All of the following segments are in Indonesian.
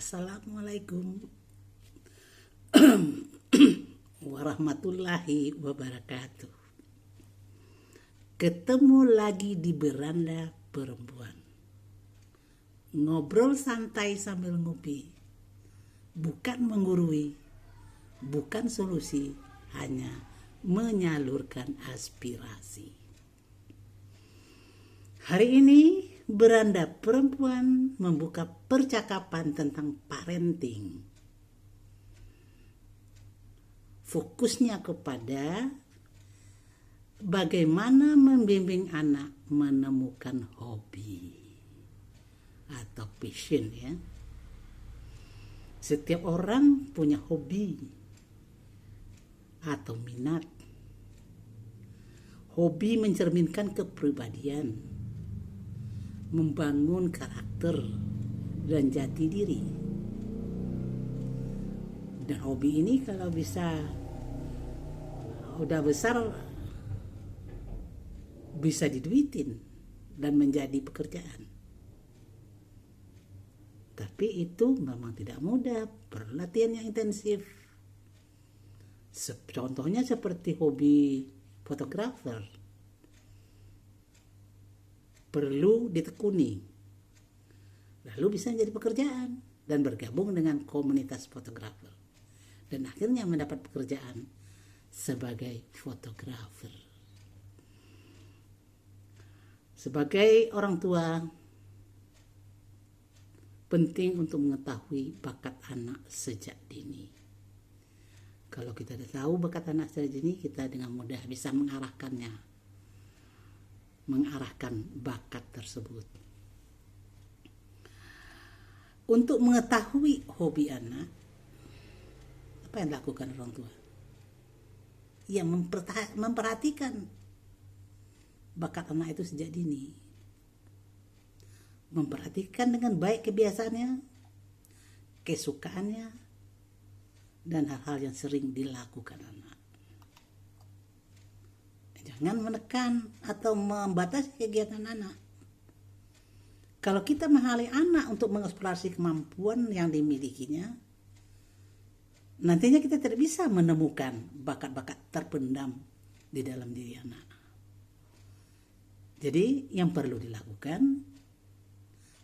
Assalamualaikum warahmatullahi wabarakatuh. Ketemu lagi di beranda perempuan. Ngobrol santai sambil ngopi. Bukan menggurui, bukan solusi, hanya menyalurkan aspirasi. Hari ini beranda perempuan membuka percakapan tentang parenting. Fokusnya kepada bagaimana membimbing anak menemukan hobi atau passion ya. Setiap orang punya hobi atau minat. Hobi mencerminkan kepribadian, membangun karakter dan jati diri. Dan hobi ini kalau bisa udah besar bisa diduitin dan menjadi pekerjaan. Tapi itu memang tidak mudah, perlu latihan yang intensif. Contohnya seperti hobi fotografer. Perlu ditekuni, lalu bisa menjadi pekerjaan dan bergabung dengan komunitas fotografer, dan akhirnya mendapat pekerjaan sebagai fotografer. Sebagai orang tua, penting untuk mengetahui bakat anak sejak dini. Kalau kita sudah tahu bakat anak sejak dini, kita dengan mudah bisa mengarahkan bakat tersebut. Untuk mengetahui hobi anak, apa yang dilakukan orang tua? Ya, memperhatikan bakat anak itu sejak dini. Memperhatikan dengan baik kebiasaannya, kesukaannya, dan hal-hal yang sering dilakukan anak. Jangan menekan atau membatasi kegiatan anak. Kalau kita menghalangi anak untuk mengeksplorasi kemampuan yang dimilikinya, nantinya kita tidak bisa menemukan bakat-bakat terpendam di dalam diri anak. Jadi yang perlu dilakukan,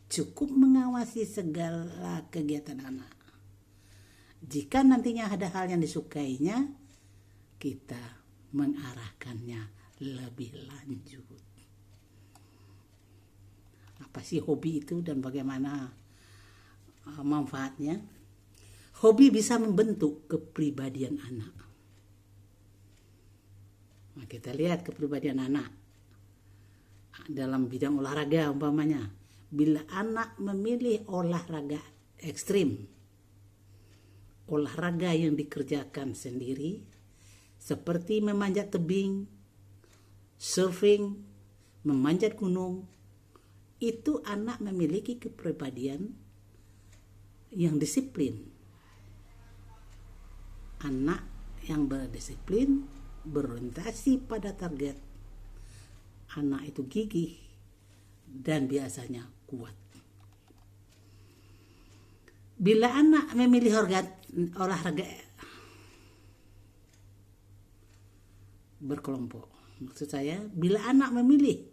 cukup mengawasi segala kegiatan anak. Jika nantinya ada hal yang disukainya, kita mengarahkannya lebih lanjut. Apa sih hobi itu dan bagaimana manfaatnya? Hobi bisa membentuk kepribadian anak. Nah, kita lihat kepribadian anak dalam bidang olahraga umpamanya. Bila anak memilih olahraga ekstrim, olahraga yang dikerjakan sendiri, seperti memanjat tebing, surfing, memanjat gunung, itu anak memiliki kepribadian yang disiplin. Anak yang berdisiplin, berorientasi pada target. Anak itu gigih dan biasanya kuat. Bila anak memilih olahraga berkelompok, maksud saya, bila anak memilih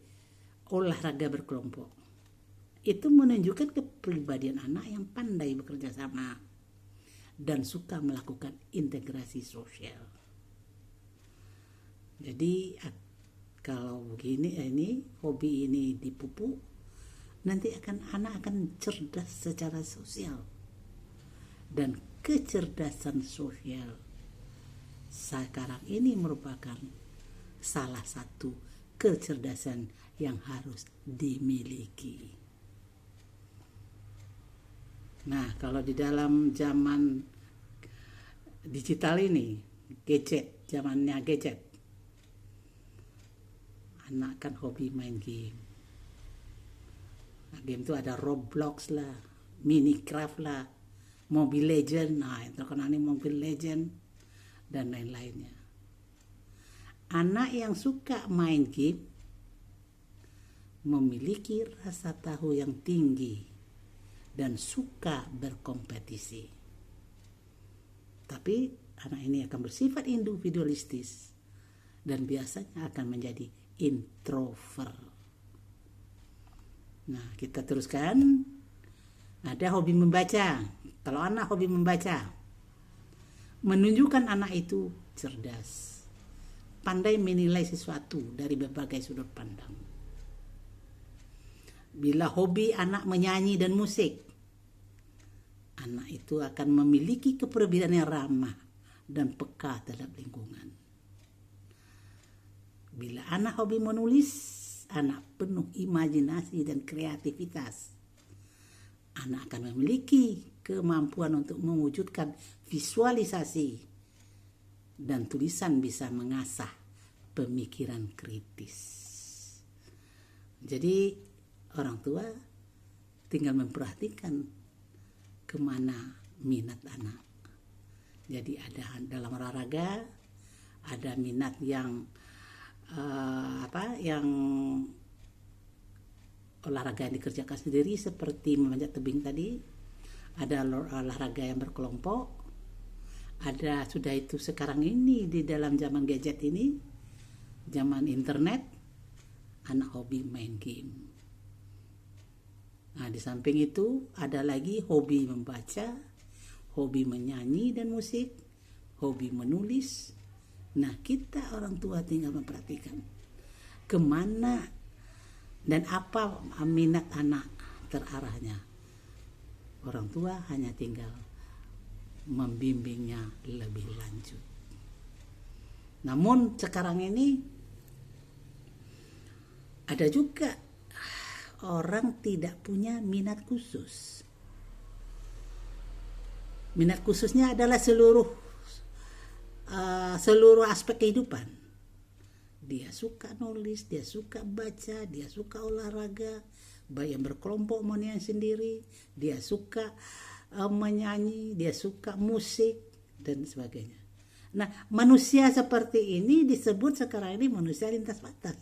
olahraga berkelompok, itu menunjukkan kepribadian anak yang pandai bekerja sama dan suka melakukan integrasi sosial. Jadi kalau begini, ini hobi ini dipupuk, nanti anak akan cerdas secara sosial. Dan kecerdasan sosial sekarang ini merupakan salah satu kecerdasan yang harus dimiliki. Nah, kalau di dalam zaman digital ini, zamannya gadget, anak kan hobi main game. Nah, game itu ada Roblox lah, Minecraft lah, Mobile Legend, nah itu kan ini Mobile Legend dan lain-lainnya. Anak yang suka main game memiliki rasa tahu yang tinggi dan suka berkompetisi. Tapi anak ini akan bersifat individualistis dan biasanya akan menjadi introvert. Nah, kita teruskan. Ada hobi membaca. Kalau anak hobi membaca, menunjukkan anak itu cerdas, pandai menilai sesuatu dari berbagai sudut pandang. Bila hobi anak menyanyi dan musik, anak itu akan memiliki kepribadian yang ramah dan peka terhadap lingkungan. Bila anak hobi menulis, anak penuh imajinasi dan kreativitas. Anak akan memiliki kemampuan untuk mewujudkan visualisasi dan tulisan bisa mengasah pemikiran kritis. Jadi orang tua tinggal memperhatikan kemana minat anak. Jadi ada dalam olahraga, ada minat yang yang olahraga yang dikerjakan sendiri seperti memanjat tebing tadi, ada olahraga yang berkelompok, ada sudah itu sekarang ini di dalam zaman gadget ini, zaman internet, anak hobi main game. Nah, di samping itu ada lagi hobi membaca, hobi menyanyi dan musik, hobi menulis. Nah, kita orang tua tinggal memperhatikan kemana dan apa minat anak terarahnya. Orang tua hanya tinggal membimbingnya lebih lanjut. Namun sekarang ini ada juga orang tidak punya minat khusus. Minat khususnya adalah seluruh aspek kehidupan. Dia suka nulis, dia suka baca, dia suka olahraga, baik yang berkelompok maupun yang sendiri, dia suka menyanyi, dia suka musik dan sebagainya. Nah, manusia seperti ini disebut sekarang ini manusia lintas batas.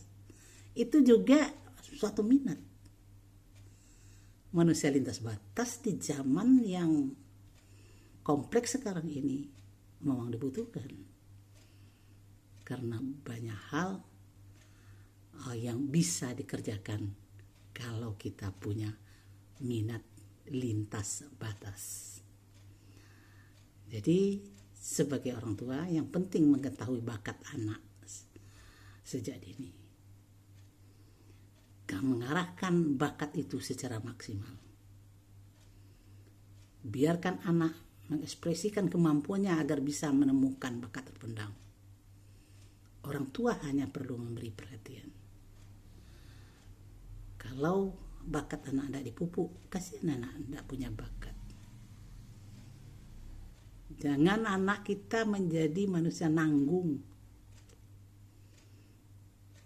Itu juga suatu minat. Manusia lintas batas di zaman yang kompleks sekarang ini memang dibutuhkan. Karena banyak hal yang bisa dikerjakan kalau kita punya minat lintas batas. Jadi sebagai orang tua yang penting mengetahui bakat anak sejak dini. Mengarahkan bakat itu secara maksimal. Biarkan anak mengekspresikan kemampuannya agar bisa menemukan bakat terpendam. Orang tua hanya perlu memberi perhatian. Kalau bakat anak tidak dipupuk, kasihan anak tidak punya bakat. Jangan anak kita menjadi manusia nanggung.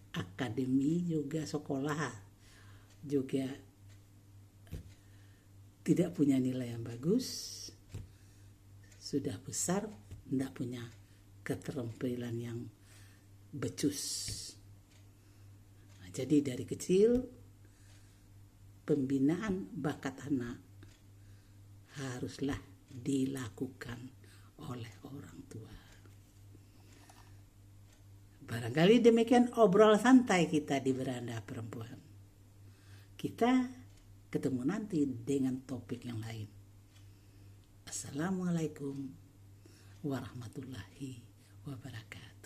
Akademi juga sekolah juga tidak punya nilai yang bagus. Sudah besar tidak punya keterampilan yang becus. Nah, jadi dari kecil pembinaan bakat anak haruslah dilakukan oleh orang tua. Barangkali demikian obrol santai kita di Beranda Perempuan. Kita ketemu nanti dengan topik yang lain. Assalamualaikum warahmatullahi wabarakatuh.